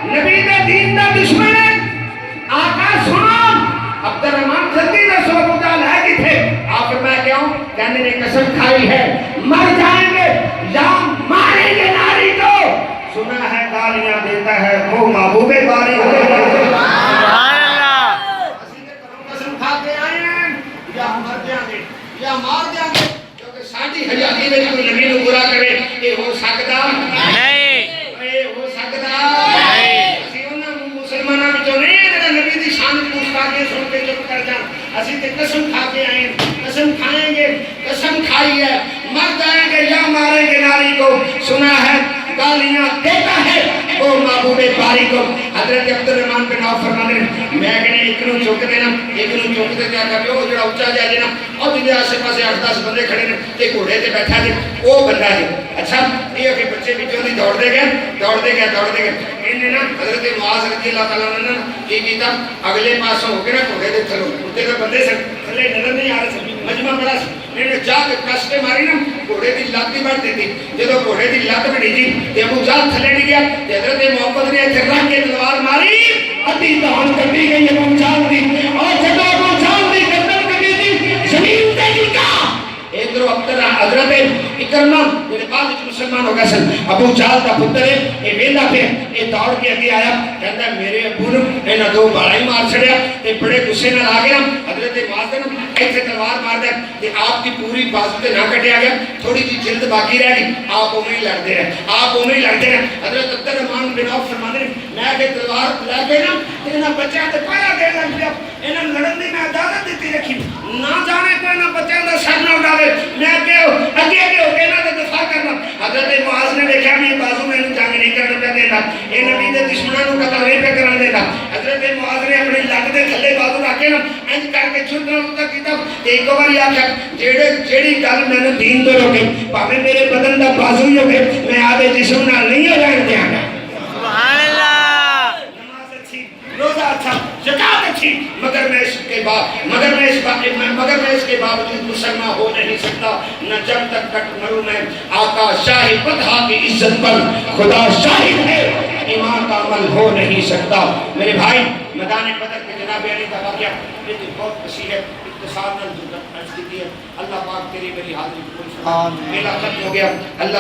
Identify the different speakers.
Speaker 1: نبی دے دین دا دشمن ہے آقا سنو عبد الرحمن خدی نے سو ابو جہل ہے کہ تھے آپ میں کیا ہوں کہنے نے قسم کھائی ہے مر جائیں گے یا ماریں گے ناری کو سنا ہے گالیاں دیتا ہے وہ محبوب باری قسم کھا کے آئے ہیں یا مر جائیں گے یا مار جائیں گے کیونکہ ساڑھی حیاتی میں کوئی نبی کو برا کرے یہ ہو سکتا نہیں یہ ہو سکتا نہیں اسی انہوں مسلمانوں میں جو نہیں ہے نبی دی شان کی گستاخی سن کے چپ کر جان اسی تے قسم کھا کے آئے ہیں قسم کھائیں گے قسم کھائی ہے مر جائیں گے یا ماریں گے ناری کو سنا ہے گالیاں دیتا ہے وہ محبوب باری کو حضرت عبد الرحمن بن عوف فرمانے میں کہنے ایک نو چوک دینا ایک نو چوک دے کیا کر وہ جڑا اونچا جا دینا اور جنہیں آسے پاسے 8-10 بندے کھڑے نے ایک گھوڑے تے بیٹھا دے وہ بندہ ہے اچھا یہ کہ بچے بچوں دی دوڑ دے گئے انہیں نا حضرت معاذ رضی اللہ تعالیٰ نے یہ کیتا اگلے پاسوں ہو کے نا گھوڑے دے تھلو اٹھے تو بندے سے تھلے نظر نہیں آ رہے سے مجمع بڑا سے انہیں جا کے کس کے ماری نا گھوڑے دی لات بھی بڑھ دیتی جدو گھوڑے دی لات بڑھی جی تے ابو جہل تھلے نہیں گیا حضرت محمد نے ایتھے رکھ کے تلوار ماری ادھی دہن کٹی گئی ابو جہل دی اور جدو ابو جہل دی گردن کٹی دی زمین تے نکا ادھر حضرت اکرمہ میرے بعد مسلمان ہو گئے سن ابو جہل دا پتر ہے یہ ویلا پہ یہ دوڑ کے اگے آیا کہتا ہے میرے ابو نے انہاں دو باڑا ہی مار چھڑیا تے بڑے غصے نال آ گیا حضرت معاذ نے ایتھے تلوار مار دے تے آپ کی پوری بازو تے نہ کٹیا گیا تھوڑی جی جلد باقی رہ گئی آپ اوویں ہی لڑتے رہے حضرت عبد الرحمن بن عوف فرماتے ہیں میں کہ تلوار لے کے نا انہاں بچیاں تے پایا دے لگ پیا انہاں لڑن دی میں اجازت دیتی رکھی نہ جانے کوئی نہ بچیاں دا سر نہ اڑاوے میں کہ اگے ہو کے نا تے دفاع کرنا حضرت معاذ نے دیکھا بھی بازو میں جنگ نہیں کرنا پہ دینا یہ نبی دے دشمنوں کو قتل نہیں پہ کرنا دینا حضرت معاذ نے اپنی لگ دے تھلے بازو رکھ کے نا انج کر کے چھٹنا تک کیتا ایک بار یا جیڑی گل میں نے دین تو روکے بھاوے میرے بدن دا بازو ہی ہوگے میں آدھے جسم نال نہیں ہو جان دیا گا سبحان اللہ نماز اچھی روزہ اچھا زکات اچھی مگر میں اس کے باوجود مسلمان ہو نہیں سکتا نہ جب تک کٹ مروں میں آقا شاہ بدھا کی عزت پر خدا شاہد ہے ایمان کا عمل ہو نہیں سکتا میرے بھائی میدان بدر کے جناب علی کا واقعہ بہت وسیع ہے اختصار نال عرض کی ہے اللہ پاک تیری میری حاضری قبول فرمائے میلہ ختم ہو گیا اللہ